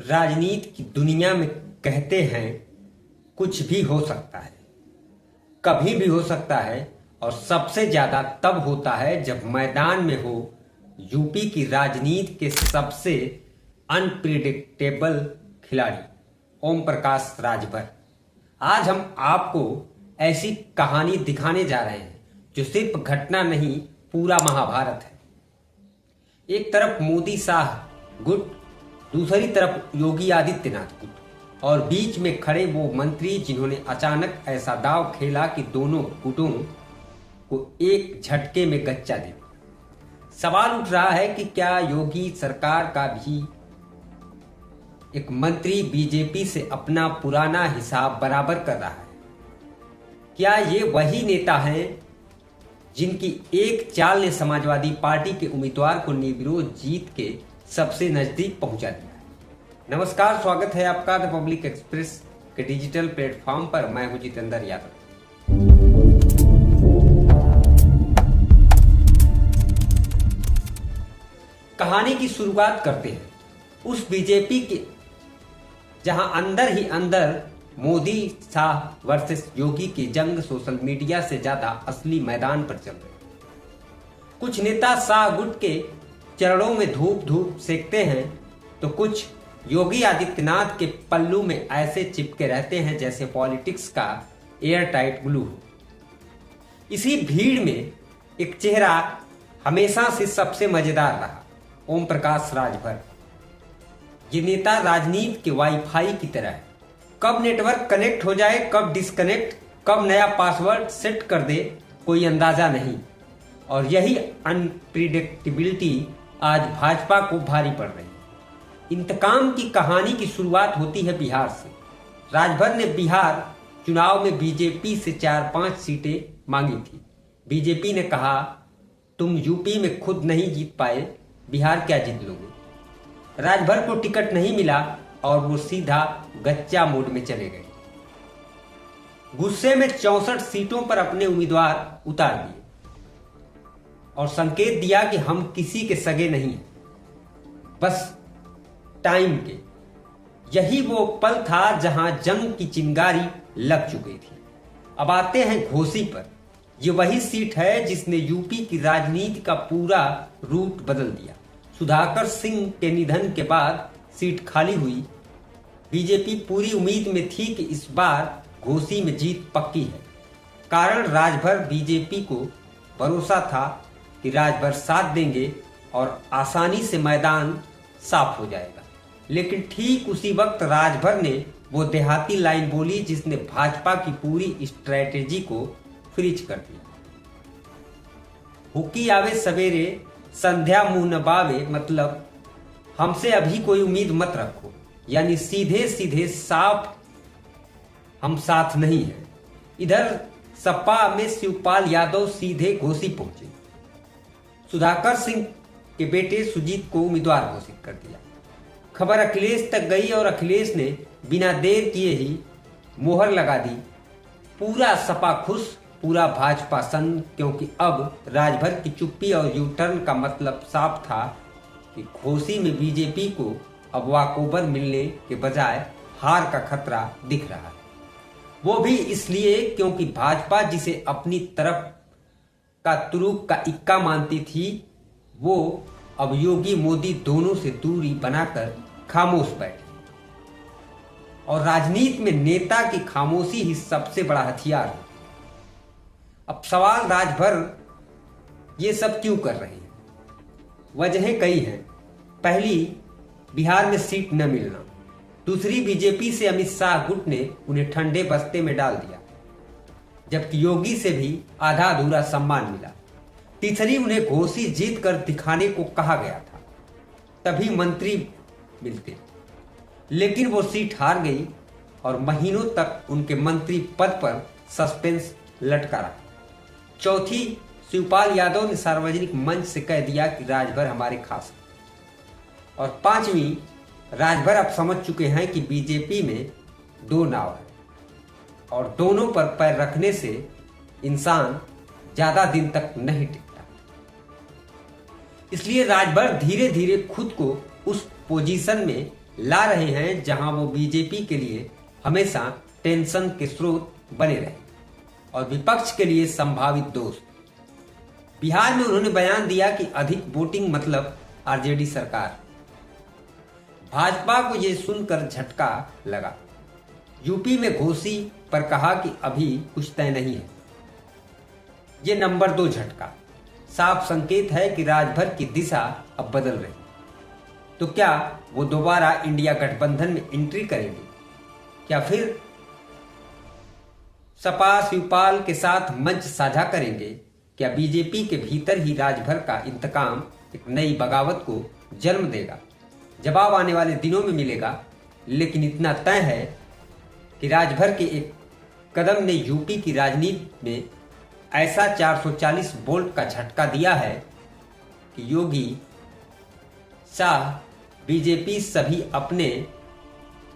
राजनीति की दुनिया में कहते हैं कुछ भी हो सकता है, कभी भी हो सकता है और सबसे ज्यादा तब होता है जब मैदान में हो यूपी की राजनीति के सबसे अनप्रिडिक्टेबल खिलाड़ी ओम प्रकाश राजभर। आज हम आपको ऐसी कहानी दिखाने जा रहे हैं जो सिर्फ घटना नहीं, पूरा महाभारत है। एक तरफ मोदी शाह गुट, दूसरी तरफ योगी आदित्यनाथ गुट और बीच में खड़े वो मंत्री जिन्होंने अचानक ऐसा दांव खेला कि दोनों गुटों को एक झटके में गच्चा दे दिया। सवाल उठ रहा है कि क्या योगी सरकार का भी एक मंत्री बीजेपी से अपना पुराना हिसाब बराबर कर रहा है? क्या ये वही नेता हैं जिनकी एक चाल ने समाजवादी पार्टी के उम्मीदवार को निर्विरोध जीत के सबसे नजदीक पहुंचा दिया है? नमस्कार, स्वागत है आपका द पब्लिक एक्सप्रेस के डिजिटल प्लेटफॉर्म पर। मैं हूं जितेंद्र यादव। कहानी की शुरुआत करते हैं उस बीजेपी के जहां अंदर ही अंदर मोदी शाह वर्सेस योगी की जंग सोशल मीडिया से ज्यादा असली मैदान पर चल रही। कुछ नेता शाह गुट के चरणों में धूप सेकते हैं तो कुछ योगी आदित्यनाथ के पल्लू में ऐसे चिपके रहते हैं जैसे पॉलिटिक्स का एयर टाइट ग्लू हो। इसी भीड़ में एक चेहरा हमेशा से सबसे मजेदार रहा, ओम प्रकाश राजभर। ये नेता राजनीति के वाईफाई की तरह है। कब नेटवर्क कनेक्ट हो जाए, कब डिस्कनेक्ट, कब नया पासवर्ड सेट कर दे, कोई अंदाजा नहीं। और यही अनप्रिडिक्टेबिलिटी आज भाजपा को भारी पड़ रही है। इंतकाम की कहानी की शुरुआत होती है बिहार से। राजभर ने बिहार चुनाव में बीजेपी से 4-5 सीटें मांगी थी। बीजेपी ने कहा, तुम यूपी में खुद नहीं जीत पाए, बिहार क्या जीत लोगे? राजभर को टिकट नहीं मिला और वो सीधा गच्चा मोड में चले गए। गुस्से में 64 सीटों पर अपने उम्मीदवार उतार दिए और संकेत दिया कि हम किसी के सगे नहीं हैं, बस टाइम के। यही वो पल था जहां जंग की चिंगारी लग चुकी थी। अब आते हैं घोसी पर। ये वही सीट है जिसने यूपी की राजनीति का पूरा रूट बदल दिया। सुधाकर सिंह के निधन के बाद सीट खाली हुई। बीजेपी पूरी उम्मीद में थी कि इस बार घोसी में जीत पक्की है। कारण राजभर बीजेपी को भरोसा था कि राजभर साथ देंगे और आसानी से मैदान साफ हो जाएगा। लेकिन ठीक उसी वक्त राजभर ने वो देहाती लाइन बोली जिसने भाजपा की पूरी स्ट्रेटेजी को फ्रीज कर दिया। हुकी आवे सवेरे, संध्या मुंह न बावे, मतलब हमसे अभी कोई उम्मीद मत रखो। यानी सीधे सीधे साफ हम साथ नहीं हैं। इधर सपा में शिवपाल यादव सीधे घोसी पहुंचे। सुधाकर सिंह के बेटे सुजीत को उम्मीदवार घोषित कर दिया। खबर अखिलेश तक गई और अखिलेश ने बिना देर किए ही मोहर लगा दी। पूरा सपा खुश, पूरा भाजपा सन्न, क्योंकि अब राजभर की चुप्पी और यू टर्न का मतलब साफ था कि घोसी में बीजेपी को अब वाकोबर मिलने के बजाय हार का खतरा दिख रहा है। वो भी इसलिए क्योंकि भाजपा जिसे अपनी तरफ का तुरुप का इक्का मानती थी, वो अब योगी मोदी दोनों से दूरी बनाकर खामोश बैठे। और राजनीति में नेता की खामोशी ही सबसे बड़ा हथियार है। अब सवाल, राजभर ये सब क्यों कर रहे हैं? वजहें कई हैं। पहली, बिहार में सीट न मिलना। दूसरी, बीजेपी से अमित शाह गुट ने उन्हें ठंडे बस्ते में डाल दिया, जबकि योगी से भी आधा अधूरा सम्मान मिला। तीसरी, उन्हें घोसी जीत कर दिखाने को कहा गया था, तभी मंत्री मिलते, लेकिन वो सीट हार गई और महीनों तक उनके मंत्री पद पर सस्पेंस लटका रहा। चौथी, शिवपाल यादव ने सार्वजनिक मंच से कह दिया कि राजभर हमारे खास हैं। और पांचवी, राजभर अब समझ चुके हैं कि बीजेपी में दो नाव है और दोनों पर पैर रखने से इंसान ज्यादा दिन तक नहीं टिकता। इसलिए राजभर धीरे धीरे खुद को उस पोजीशन में ला रहे हैं जहां वो बीजेपी के लिए हमेशा टेंशन के स्रोत बने रहे और विपक्ष के लिए संभावित दोस्त। बिहार में उन्होंने बयान दिया कि अधिक वोटिंग मतलब आरजेडी सरकार। भाजपा को यह सुनकर झटका लगा। यूपी में घोसी पर कहा कि अभी कुछ तय नहीं है। ये नंबर 2 झटका साफ संकेत है कि राजभर की दिशा अब बदल रही। तो क्या वो दोबारा इंडिया गठबंधन में एंट्री करेंगे? क्या फिर सपा शिवपाल के साथ मंच साझा करेंगे? क्या बीजेपी के भीतर ही राजभर का इंतकाम एक नई बगावत को जन्म देगा? जवाब आने वाले दिनों में मिलेगा, लेकिन इतना तय है कि राजभर के एक कदम ने यूपी की राजनीति में ऐसा 440 वोल्ट का झटका दिया है कि योगी शाह बीजेपी सभी अपने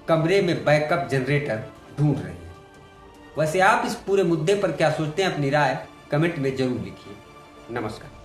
कमरे में बैकअप जनरेटर ढूंढ रहे हैं। वैसे आप इस पूरे मुद्दे पर क्या सोचते हैं? अपनी राय कमेंट में जरूर लिखिए। नमस्कार।